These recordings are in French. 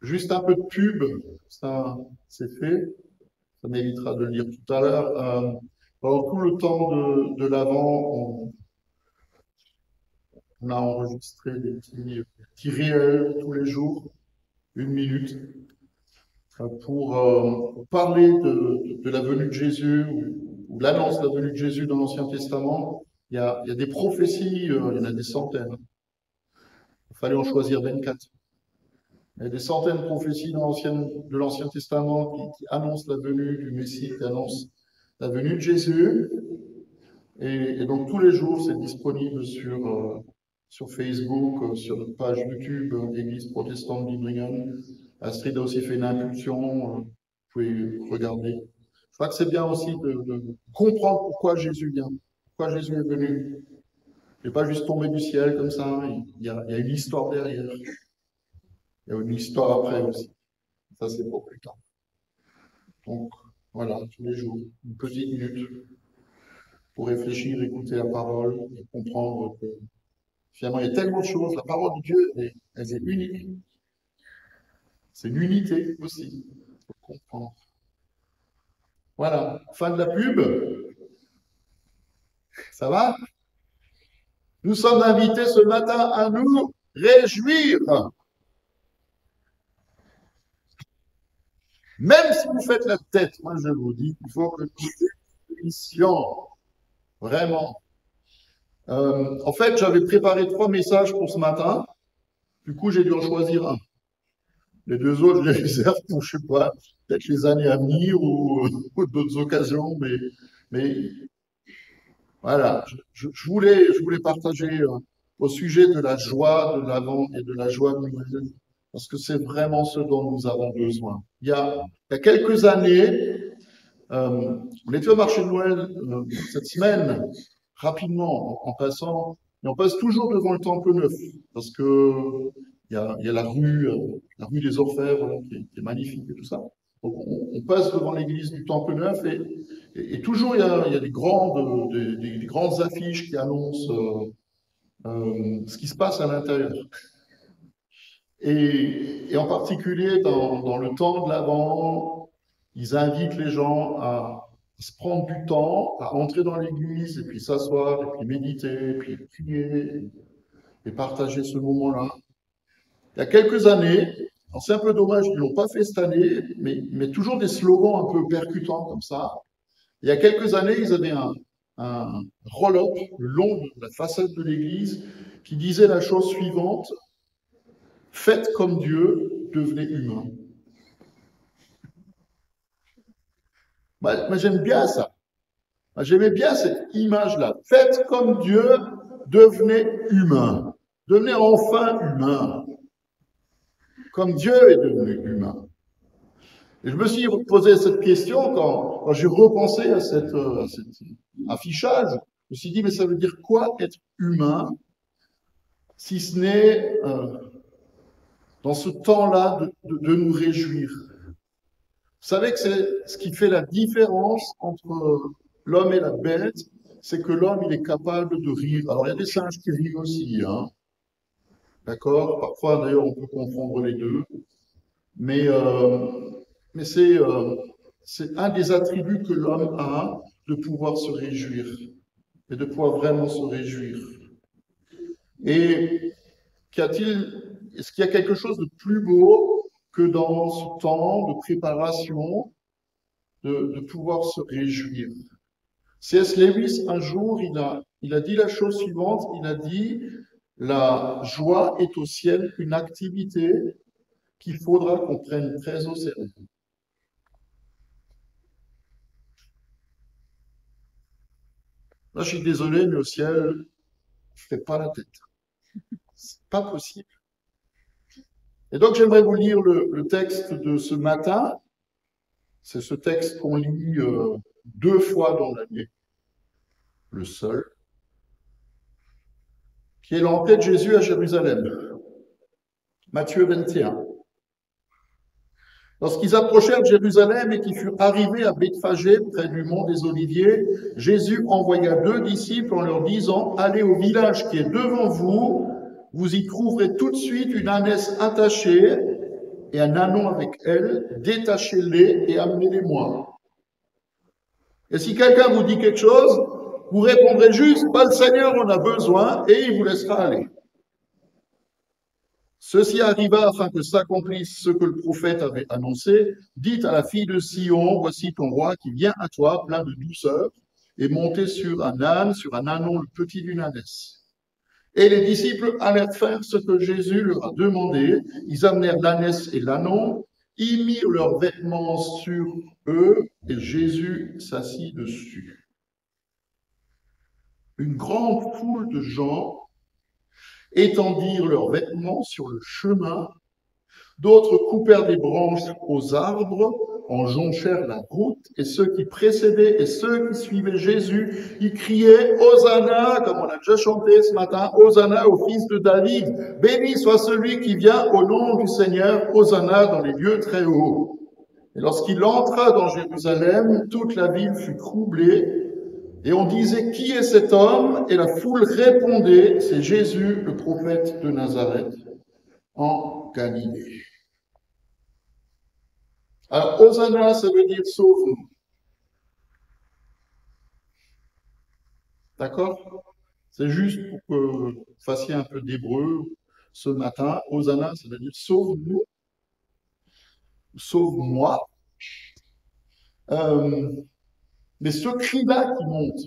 Juste un peu de pub, ça c'est fait, ça m'évitera de le dire tout à l'heure. Pendant tout le temps de l'Avent, on a enregistré des petits réels tous les jours, 1 minute, pour parler de la venue de Jésus ou l'annonce de la venue de Jésus dans l'Ancien Testament. Il y a des prophéties, il y en a des centaines. Il fallait en choisir 24. Il y a des centaines de prophéties de l'Ancien Testament qui annoncent la venue du Messie, qui annoncent la venue de Jésus. Et donc tous les jours, c'est disponible sur Facebook, sur notre page YouTube, Église protestante d'Ibringen. Astrid a aussi fait une impulsion, vous pouvez regarder. Je crois que c'est bien aussi de comprendre pourquoi Jésus vient, pourquoi Jésus est venu. Il n'est pas juste tombé du ciel comme ça, il y a une histoire derrière. Il y a une histoire après aussi. Ça, c'est pour plus tard. Donc, voilà, tous les jours, une petite minute pour réfléchir, écouter la parole et comprendre que finalement, il y a tellement de choses. La parole de Dieu, elle est unique. C'est l'unité aussi. Il faut comprendre. Voilà, fin de la pub. Ça va? Nous sommes invités ce matin à nous réjouir. Même si vous faites la tête, moi je vous dis qu'il faut que nous réjouissions. Vraiment. En fait, j'avais préparé 3 messages pour ce matin. Du coup, j'ai dû en choisir un. Les 2 autres, je les réserve pour, je sais pas, peut-être les années à venir ou d'autres occasions. Mais voilà, je voulais partager au sujet de la joie de l'Avent et de la joie de Noël, parce que c'est vraiment ce dont nous avons besoin. Il y a quelques années, on était au marché de Noël cette semaine, rapidement, en passant, et on passe toujours devant le Temple Neuf, parce que il y a la rue des Orfèvres, voilà, qui est magnifique et tout ça. Donc on passe devant l'église du Temple Neuf et toujours il y a des grandes affiches qui annoncent ce qui se passe à l'intérieur. Et en particulier dans le temps de l'Avent, ils invitent les gens à se prendre du temps, à entrer dans l'église et puis s'asseoir et puis méditer et puis prier et partager ce moment-là. Il y a quelques années, alors c'est un peu dommage qu'ils ne l'ont pas fait cette année, mais toujours des slogans un peu percutants comme ça. Il y a quelques années, ils avaient un roll-up le long de la façade de l'église qui disait la chose suivante: faites comme Dieu, devenez humain. Moi, j'aime bien ça. Moi, j'aimais bien cette image-là. Faites comme Dieu, devenez humain. Devenez enfin humain. Comme Dieu est devenu humain. Et je me suis posé cette question quand j'ai repensé à cet affichage. Je me suis dit, mais ça veut dire quoi être humain, si ce n'est dans ce temps-là de nous réjouir? Vous savez que c'est ce qui fait la différence entre l'homme et la bête, c'est que l'homme, il est capable de rire. Alors, il y a des singes qui rient aussi, hein. D'accord? Parfois, d'ailleurs, on peut confondre les deux. Mais, euh, mais c'est un des attributs que l'homme a, de pouvoir se réjouir et de pouvoir vraiment se réjouir. Et est-ce qu'il y a quelque chose de plus beau que dans ce temps de préparation, de pouvoir se réjouir? C.S. Lewis, un jour, il a dit la chose suivante, il a dit: la joie est au ciel une activité qu'il faudra qu'on prenne très au sérieux. Là, je suis désolé, mais au ciel, je ne fais pas la tête. C'est pas possible. Et donc, j'aimerais vous lire le texte de ce matin. C'est ce texte qu'on lit 2 fois dans l'année, le seul, qui est l'entrée de Jésus à Jérusalem. Matthieu 21. Lorsqu'ils approchèrent de Jérusalem et qu'ils furent arrivés à Bethphagée, près du mont des Oliviers, Jésus envoya 2 disciples en leur disant: allez au village qui est devant vous, vous y trouverez tout de suite une ânesse attachée et un ânon avec elle, détachez-les et amenez-les-moi. Et si quelqu'un vous dit quelque chose, vous répondrez juste, pas le Seigneur en a besoin, et il vous laissera aller. Ceci arriva afin que s'accomplisse ce que le prophète avait annoncé. Dites à la fille de Sion, voici ton roi qui vient à toi, plein de douceur, et monté sur un âne, sur un ânon, le petit d'une ânesse. Et les disciples allèrent faire ce que Jésus leur a demandé. Ils amenèrent l'ânesse et l'ânon, ils mirent leurs vêtements sur eux, et Jésus s'assit dessus. Une grande foule de gens étendirent leurs vêtements sur le chemin. D'autres coupèrent des branches aux arbres, en jonchèrent la route, et ceux qui précédaient et ceux qui suivaient Jésus, ils criaient « Hosanna », comme on a déjà chanté ce matin, « Hosanna au fils de David, béni soit celui qui vient au nom du Seigneur, Hosanna dans les lieux très hauts ». Et lorsqu'il entra dans Jérusalem, toute la ville fut troublée, et on disait « Qui est cet homme ?» Et la foule répondait « C'est Jésus, le prophète de Nazareth, en Galilée. » Alors, Hosanna, ça veut dire sauve-nous. D'accord? C'est juste pour que vous fassiez un peu d'hébreu ce matin. Hosanna, ça veut dire sauve-nous, sauve-moi. Mais ce cri-là qui monte,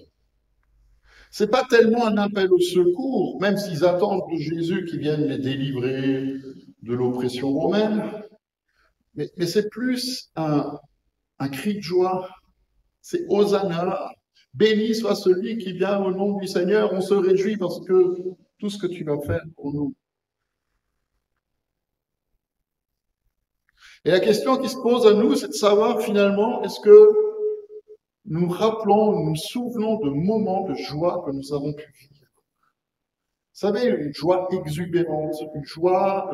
c'est pas tellement un appel au secours, même s'ils attendent de Jésus qui vienne les délivrer de l'oppression romaine, mais c'est plus un cri de joie. C'est Hosanna. Béni soit celui qui vient au nom du Seigneur. On se réjouit parce que tout ce que tu vas faire pour nous. Et la question qui se pose à nous, c'est de savoir finalement, est-ce que nous nous rappelons, nous nous souvenons de moments de joie que nous avons pu vivre. Vous savez, une joie exubérante, une joie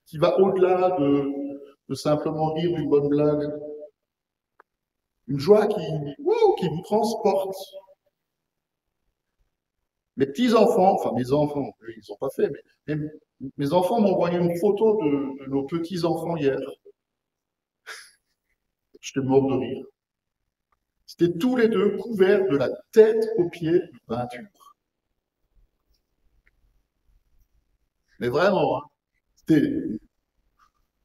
qui va au-delà de simplement rire d'une bonne blague. Une joie qui vous transporte. Mes petits-enfants, enfin mes enfants, eux, ils n'ont pas fait, mais mes enfants m'ont envoyé une photo de nos petits-enfants hier. J'étais mort de rire. C'était tous les deux couverts de la tête aux pieds de peinture. Mais vraiment, hein, c'était...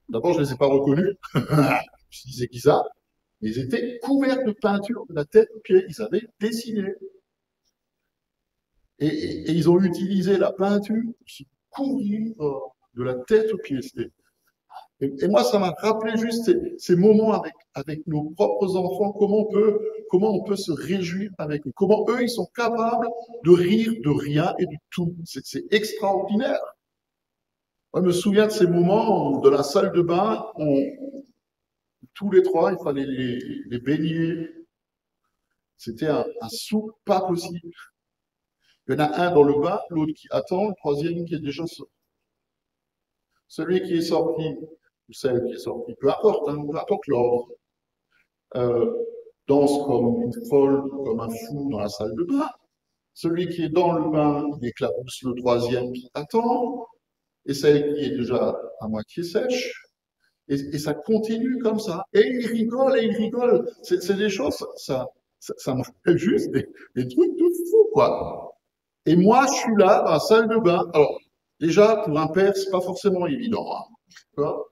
D'abord, je ne les ai pas reconnus. Je me suis dit, c'est qui ça? Ils étaient couverts de peinture de la tête aux pieds. Ils avaient dessiné. Et ils ont utilisé la peinture pour se couvrir de la tête aux pieds. Et moi, ça m'a rappelé juste ces moments avec nos propres enfants, comment on peut se réjouir avec eux, comment eux, ils sont capables de rire de rien et de tout. C'est extraordinaire. Moi, je me souviens de ces moments où, dans la salle de bain, tous les trois, il fallait les baigner. C'était un soupe pas possible. Il y en a un dans le bain, l'autre qui attend, le troisième qui est déjà sorti. Celui qui est sorti, ou celle qui est sortie, peu importe, hein, peu importe l'ordre, danse comme une folle, comme un fou dans la salle de bain. Celui qui est dans le bain, il éclabousse le troisième qui attend, et celle qui est déjà à moitié sèche. Et ça continue comme ça. Et il rigole, et il rigole. C'est des choses, ça me fait juste des trucs de fou, quoi. Et moi, je suis là, dans la salle de bain. Alors, déjà, pour un père, c'est pas forcément évident, hein. D'accord.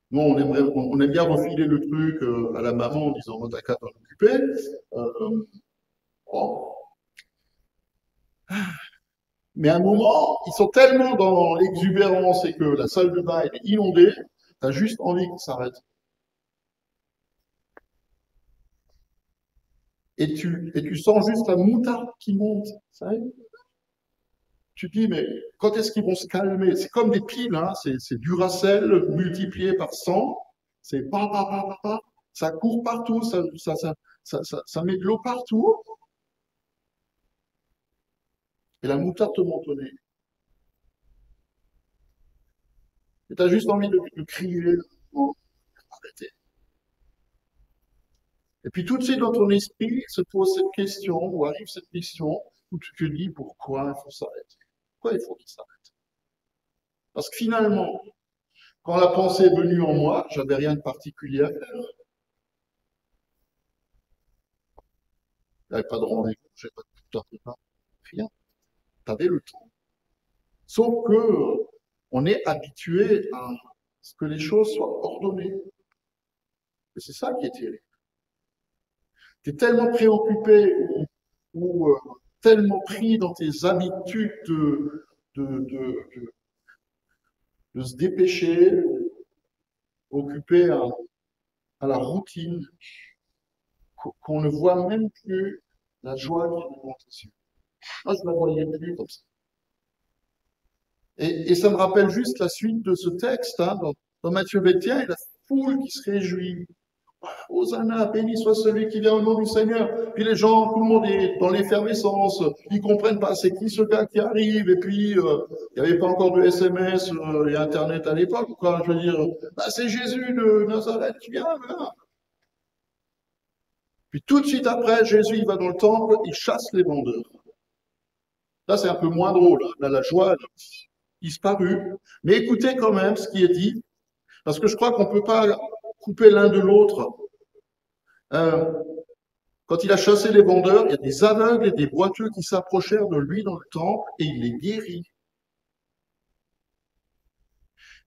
Nous, on aime bien refiler le truc à la maman en disant, oh, t'as qu'à t'en occuper. Bon. Mais à un moment, ils sont tellement dans l'exubérance et que la salle de bain est inondée, t'as juste envie qu'ils s'arrêtent. Et tu sens juste la moutarde qui monte. Ça y est. Tu te dis, mais quand est-ce qu'ils vont se calmer? C'est comme des piles, hein, c'est Duracell multiplié par 100. C'est pa. Ça court partout, ça met de l'eau partout. Et la moutarde te monte au nez. Et tu as juste envie de crier, oh, arrêtez. Et puis tout de suite dans ton esprit se pose cette question, ou arrive cette question, où tu te dis pourquoi il faut s'arrêter. Pourquoi il faut qu'il s'arrête? Parce que finalement, Quand la pensée est venue en moi, j'avais rien de particulier à faire. J'avais pas de rendez-vous, j'avais pas de tout à préparer. Rien. T'avais le temps. Sauf que on est habitué à ce que les choses soient ordonnées. Et c'est ça qui est terrible. Tu es tellement préoccupé ou tellement pris dans tes habitudes de, de, de- de se dépêcher, occupé à la routine, qu'on ne voit même plus la joie qui est devant tes yeux. Moi, je ne la voyais plus comme ça. Et ça me rappelle juste la suite de ce texte, hein, dans Matthieu 21, et la foule qui se réjouit. Hosanna, béni soit celui qui vient au nom du Seigneur. Puis les gens, tout le monde est dans l'effervescence. Ils comprennent pas c'est qui ce gars qui arrive. Et puis, il n'y avait pas encore de SMS et Internet à l'époque, quoi. Je veux dire, bah, c'est Jésus de Nazareth qui vient, là. Puis tout de suite après, Jésus, il va dans le temple, il chasse les vendeurs. Là, c'est un peu moins drôle, hein. Là, la joie, elle a disparu. Mais écoutez quand même ce qui est dit, parce que je crois qu'on ne peut pas couper l'un de l'autre. Euh, Quand il a chassé les vendeurs, il y a des aveugles et des boiteux qui s'approchèrent de lui dans le temple et il les guérit.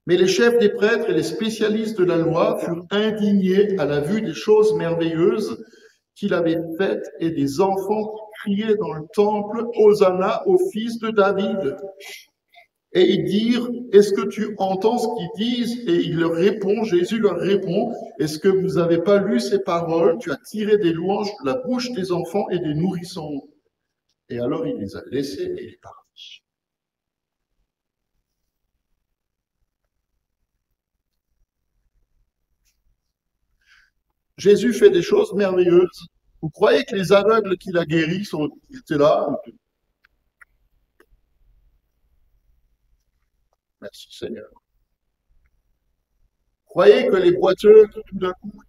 Mais les chefs des prêtres et les spécialistes de la loi furent indignés à la vue des choses merveilleuses qu'il avait faites et des enfants qui criaient dans le temple, Hosanna au fils de David. Et ils dirent, est-ce que tu entends ce qu'ils disent? Et il leur répond, Jésus leur répond, est-ce que vous n'avez pas lu ces paroles? Tu as tiré des louanges de la bouche des enfants et des nourrissons. Et alors il les a laissés et il est parti. Jésus fait des choses merveilleuses. Vous croyez que les aveugles qu'il a guéris étaient là? Merci Seigneur. Vous croyez que les boiteux, tout d'un coup,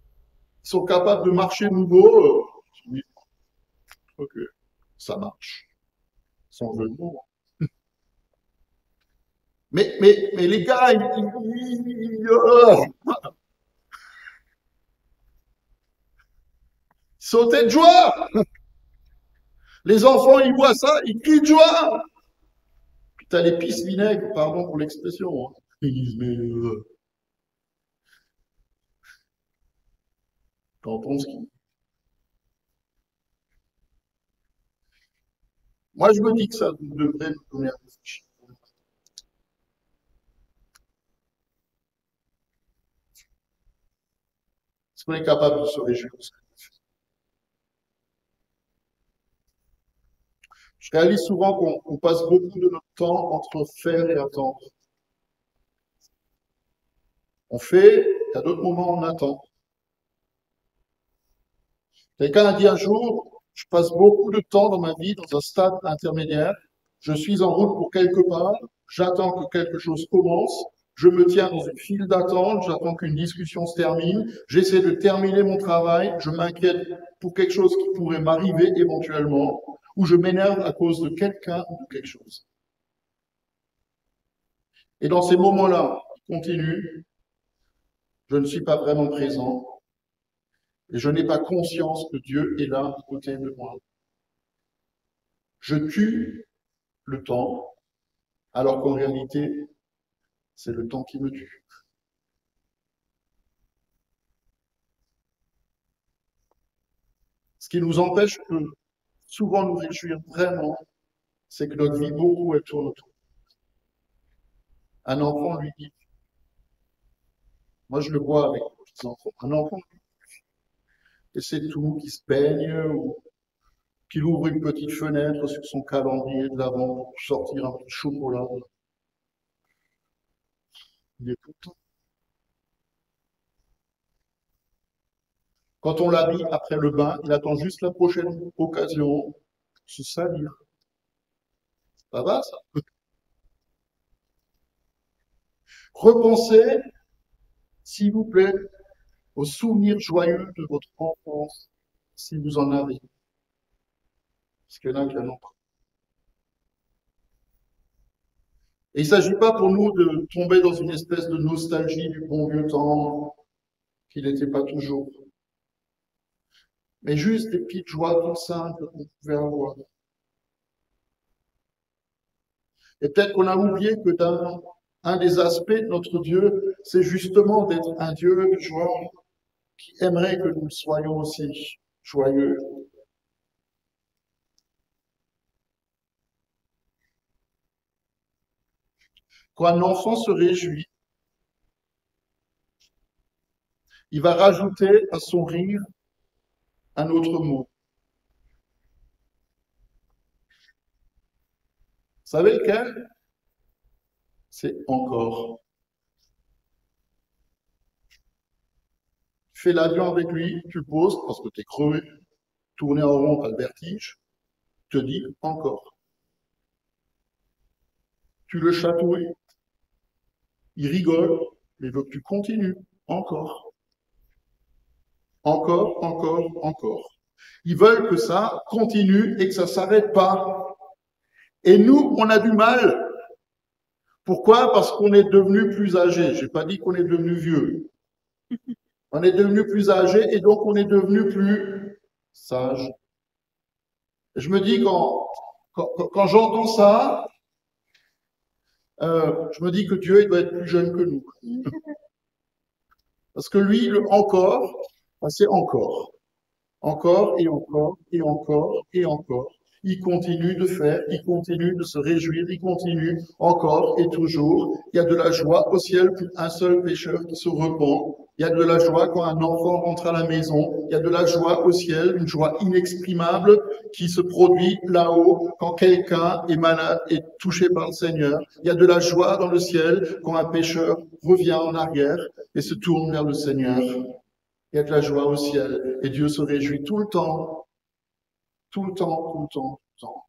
sont capables de marcher nouveau? Oui, ok, ça marche. Sans jeu de mots. Mais les gars, sautaient de joie. Les enfants, ils voient ça, ils crient de joie. Puis t'as les pisse vinaigre, pardon pour l'expression, hein. Ils disent, mais t'entends ce qu'ils... Moi, je me dis que ça devrait nous donner un réfléchir. Est-ce qu'on est capable de se réjouir de ça? Je réalise souvent qu'on passe beaucoup de notre temps entre faire et attendre. On fait, à d'autres moments, on attend. Quelqu'un a dit un jour, je passe beaucoup de temps dans ma vie dans un stade intermédiaire. Je suis en route pour quelque part, j'attends que quelque chose commence, je me tiens dans une file d'attente, j'attends qu'une discussion se termine, j'essaie de terminer mon travail, je m'inquiète pour quelque chose qui pourrait m'arriver éventuellement, ou je m'énerve à cause de quelqu'un ou de quelque chose. Et dans ces moments-là, je continue, je ne suis pas vraiment présent, et je n'ai pas conscience que Dieu est là à côté de moi. Je tue le temps, alors qu'en réalité, c'est le temps qui me tue. Ce qui nous empêche de souvent nous réjouir vraiment, c'est que notre vie, beaucoup, elle tourne autour. Un enfant lui dit, moi je le vois avec mes petits enfants, un enfant, et c'est tout, qui se baigne, ou qu'il ouvre une petite fenêtre sur son calendrier de l'avant pour sortir un petit chocolat. Il est content. Quand on l'habille après le bain, il attend juste la prochaine occasion pour se salir. Ça va, ça? Repensez, s'il vous plaît, aux souvenirs joyeux de votre enfance, si vous en avez. Parce qu'il y en a qui en ont pas. Et il ne s'agit pas pour nous de tomber dans une espèce de nostalgie du bon vieux temps, qui n'était pas toujours, mais juste des petites joies tout simples qu'on pouvait avoir. Et peut-être qu'on a oublié que un des aspects de notre Dieu, c'est justement d'être un Dieu de joie qui aimerait que nous soyons aussi joyeux. Quand un enfant se réjouit, il va rajouter à son rire un autre mot. Vous savez lequel? C'est encore. Tu fais l'avion avec lui, tu le poses parce que tu es crevé, tourné en rond, tu as le vertige, te dit encore. Tu le chatouilles, il rigole, mais il veut que tu continues. Encore. Encore, encore, encore. Ils veulent que ça continue et que ça s'arrête pas. Et nous, on a du mal. Pourquoi? Parce qu'on est devenu plus âgé. J'ai pas dit qu'on est devenu vieux. On est devenu plus âgé et donc on est devenu plus sage. Et je me dis quand j'entends ça, je me dis que Dieu il doit être plus jeune que nous. Parce que lui, le encore, ben, c'est encore. Encore et encore et encore et encore. Il continue de faire, il continue de se réjouir, il continue encore et toujours. Il y a de la joie au ciel pour un seul pécheur qui se repent. Il y a de la joie quand un enfant rentre à la maison. Il y a de la joie au ciel, une joie inexprimable qui se produit là-haut quand quelqu'un est malade et touché par le Seigneur. Il y a de la joie dans le ciel quand un pécheur revient en arrière et se tourne vers le Seigneur. Il y a de la joie au ciel et Dieu se réjouit tout le temps, tout le temps, tout le temps, tout le temps.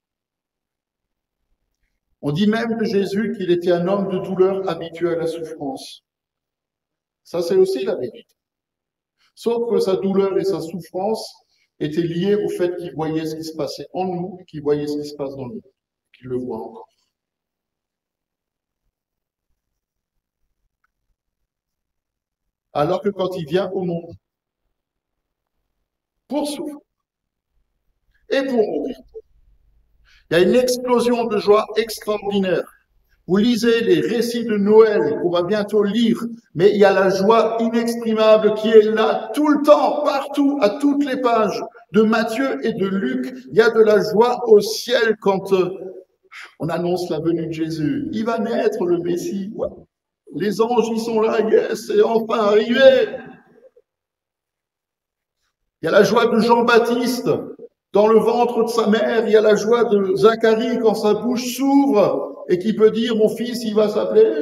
On dit même de Jésus qu'il était un homme de douleur habitué à la souffrance. Ça, c'est aussi la vérité. Sauf que sa douleur et sa souffrance étaient liées au fait qu'il voyait ce qui se passait en nous, qu'il voyait ce qui se passe dans nous, qu'il le voit encore. Alors que quand il vient au monde, pour souffrir et pour mourir, il y a une explosion de joie extraordinaire. Vous lisez les récits de Noël qu'on va bientôt lire, mais il y a la joie inexprimable qui est là tout le temps, partout, à toutes les pages de Matthieu et de Luc. Il y a de la joie au ciel quand on annonce la venue de Jésus. Il va naître le Messie. Ouais. Les anges, ils sont là, yes, c'est enfin arrivé. Il y a la joie de Jean-Baptiste dans le ventre de sa mère. Il y a la joie de Zacharie quand sa bouche s'ouvre et qui peut dire mon fils, il va s'appeler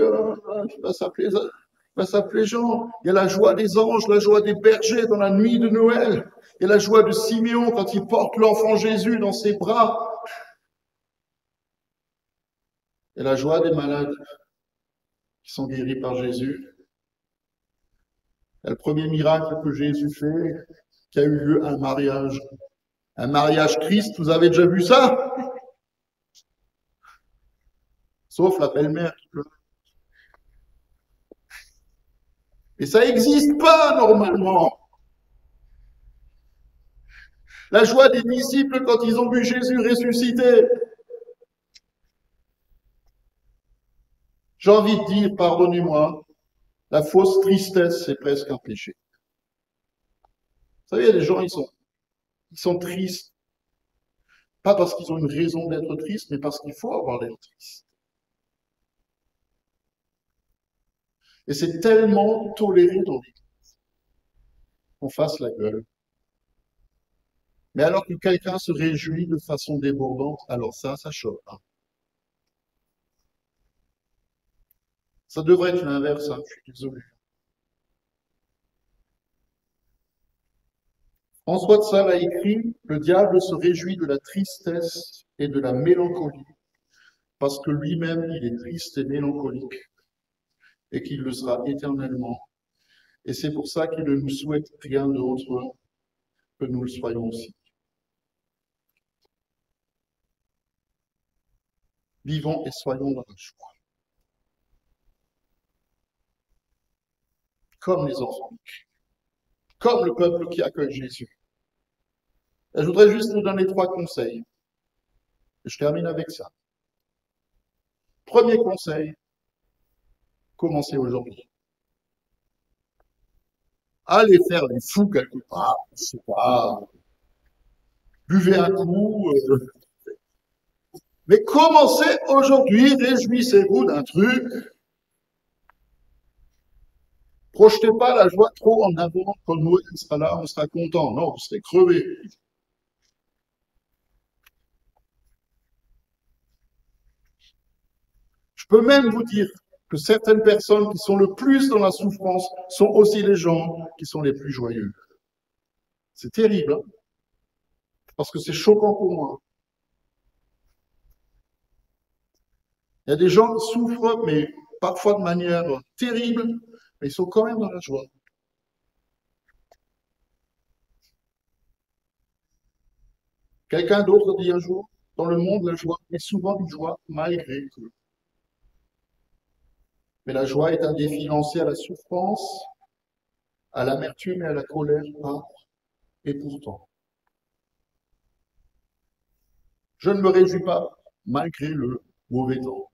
Jean. Il y a la joie des anges, la joie des bergers dans la nuit de Noël. Il y a la joie de Siméon quand il porte l'enfant Jésus dans ses bras. Il y a la joie des malades qui sont guéris par Jésus. Il y a le premier miracle que Jésus fait, qui a eu lieu un mariage. Un mariage triste, vous avez déjà vu ça? Sauf la belle-mère qui pleure. Et ça n'existe pas normalement. La joie des disciples quand ils ont vu Jésus ressuscité. J'ai envie de dire, pardonnez-moi, la fausse tristesse, c'est presque un péché. Vous savez, il y a des gens, ils sont tristes. Pas parce qu'ils ont une raison d'être tristes, mais parce qu'il faut avoir l'air triste. Et c'est tellement toléré dans l'Église qu'on fasse la gueule. Mais alors que quelqu'un se réjouit de façon débordante, alors ça choque. Hein. Ça devrait être l'inverse, hein, je suis désolé. François de Sales a écrit, le diable se réjouit de la tristesse et de la mélancolie, parce que lui-même, il est triste et mélancolique, et qu'il le sera éternellement. Et c'est pour ça qu'il ne nous souhaite rien d'autre que nous le soyons aussi. Vivons et soyons dans la joie. comme les enfants, comme le peuple qui accueille Jésus. Et je voudrais juste vous donner 3 conseils. Et je termine avec ça. Premier conseil, commencez aujourd'hui. Allez faire les fous quelque part, je sais pas, buvez un coup, mais commencez aujourd'hui, réjouissez-vous d'un truc. Projetez pas la joie trop en avant, quand Noël sera là, on sera content. Non, vous serez crevé. Je peux même vous dire que certaines personnes qui sont le plus dans la souffrance sont aussi les gens qui sont les plus joyeux. C'est terrible, hein, parce que c'est choquant pour moi. Il y a des gens qui souffrent, mais parfois de manière terrible, mais ils sont quand même dans la joie. Quelqu'un d'autre dit un jour, dans le monde, la joie est souvent une joie malgré tout. Mais la joie est un défi lancé à la souffrance, à l'amertume et à la colère, et pourtant. Je ne me réjouis pas malgré le mauvais temps.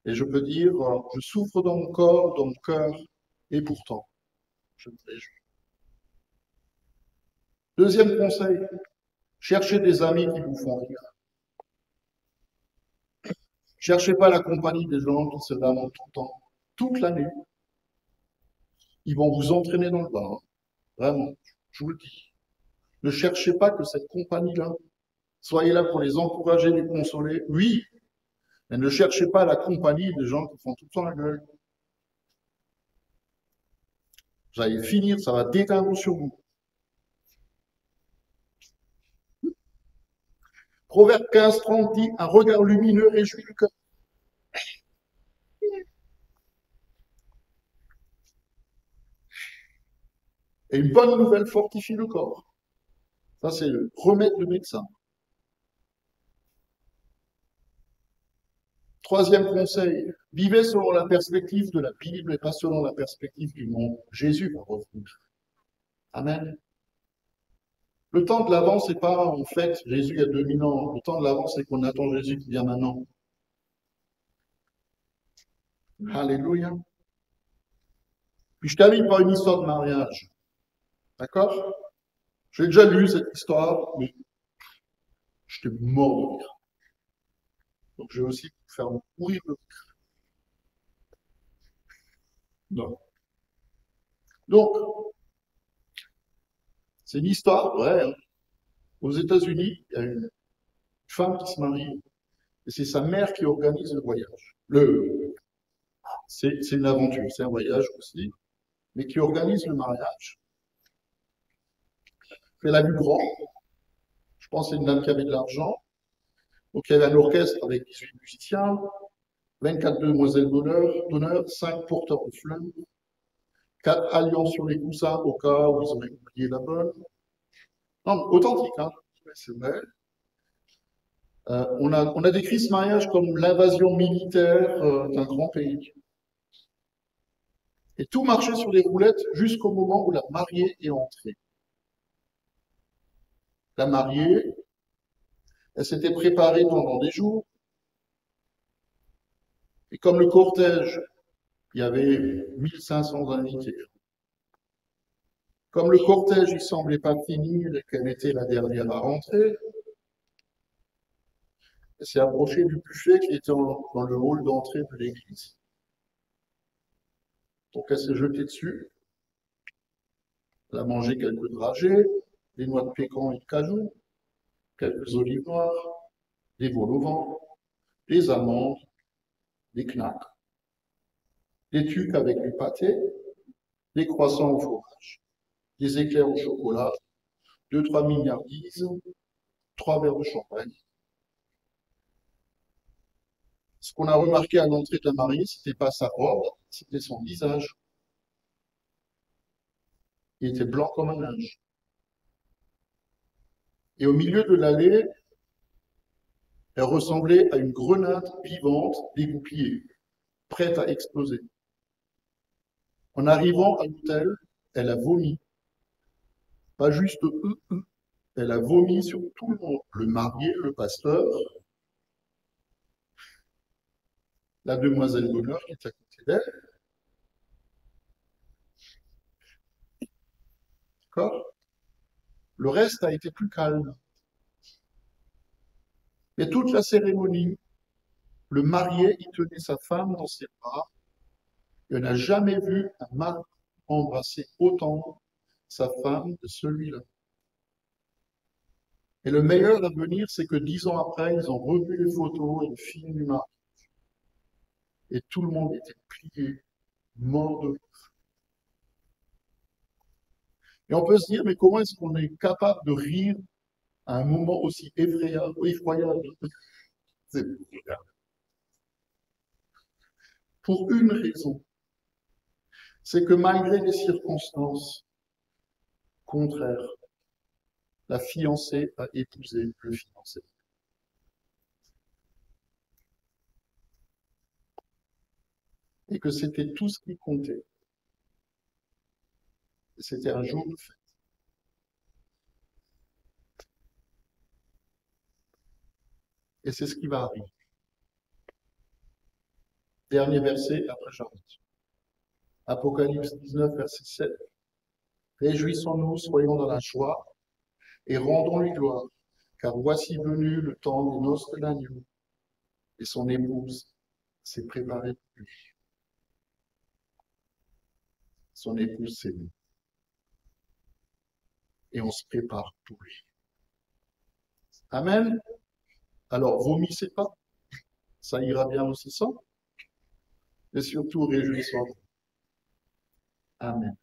Et je peux dire, je souffre dans mon corps, dans mon cœur, et pourtant, je me réjouis. Deuxième conseil, cherchez des amis qui vous font rire. Cherchez pas la compagnie des gens qui se lamentent tout le temps, toute l'année. Ils vont vous entraîner dans le bas, hein. Vraiment, je vous le dis. Ne cherchez pas que cette compagnie-là. Soyez là pour les encourager, les consoler, oui, mais ne cherchez pas la compagnie des gens qui font tout le temps la gueule. Vous allez finir, ça va déteindre sur vous. Proverbe 15, 30 dit, un regard lumineux réjouit le cœur. Et une bonne nouvelle fortifie le corps. Ça, c'est le remède du médecin. Troisième conseil, vivez selon la perspective de la Bible et pas selon la perspective du monde. Jésus va revenir. Amen. Le temps de l'avant, c'est pas en fait Jésus il y a 2000 ans. Le temps de l'avant, c'est qu'on attend Jésus qui vient maintenant. Alléluia. Puis je termine par une histoire de mariage. D'accord? J'ai déjà lu cette histoire, mais j'étais mort de rire. Donc je vais aussi vous faire mourir de rire. Non. Donc, c'est une histoire vraie, hein. Aux États-Unis, il y a une femme qui se marie et c'est sa mère qui organise le voyage. C'est une aventure, c'est un voyage aussi, mais qui organise le mariage. Elle a vu grand, je pense que c'est une dame qui avait de l'argent. Donc il y avait un orchestre avec 18 musiciens, 24 demoiselles d'honneur, 5 porteurs de fleurs, 4 alliances sur les coussins au cas où ils auraient oublié la bonne. Non, authentique, hein, c'est vrai. On a décrit ce mariage comme l'invasion militaire d'un grand pays. Et tout marchait sur des roulettes jusqu'au moment où la mariée est entrée. La mariée, elle s'était préparée pendant des jours. Et comme le cortège, il y avait 1500 invités. Comme le cortège, il semblait pas finir et qu'elle était la dernière à rentrer, elle s'est approchée du buffet qui était dans le hall d'entrée de l'église. Donc elle s'est jetée dessus. Elle a mangé quelques dragées, des noix de pécan et de cajou, quelques olives noires, des vol au vent, des amandes, des knacks, des tucs avec du pâté, des croissants au fromage, des éclairs au chocolat, 2, 3 mignardises, 3 verres de champagne. Ce qu'on a remarqué à l'entrée de la mariée, c'était pas sa robe, c'était son visage. Il était blanc comme un linge. Et au milieu de l'allée, elle ressemblait à une grenade vivante dégoupillée. prête à exploser. En arrivant à l'hôtel, elle a vomi. Pas juste elle a vomi sur tout le monde. Le marié, le pasteur, la demoiselle d'honneur qui est à côté d'elle. D'accord? Le reste a été plus calme. Et toute la cérémonie, le marié, il tenait sa femme dans ses bras. Et on n'a jamais vu un mari embrasser autant sa femme de celui-là. Et le meilleur à venir, c'est que 10 ans après, ils ont revu les photos et le film du mariage. Et tout le monde était plié, mort de rire. Et on peut se dire, mais comment est-ce qu'on est capable de rire à un moment aussi effroyable? C'est pour une raison, c'est que malgré les circonstances contraires, la fiancée a épousé le fiancé. Et que c'était tout ce qui comptait. C'était un jour de fête. Et c'est ce qui va arriver. Dernier verset, après j'arrête. Apocalypse 19, verset 7. Réjouissons-nous, soyons dans la joie et rendons-lui gloire, car voici venu le temps des noces de l'agneau, et son épouse s'est préparée pour lui. Son épouse, c'est nous. Et on se prépare pour lui. Amen. Alors, vomissez pas, ça ira bien aussi sans. Et surtout, réjouissons-nous. Amen.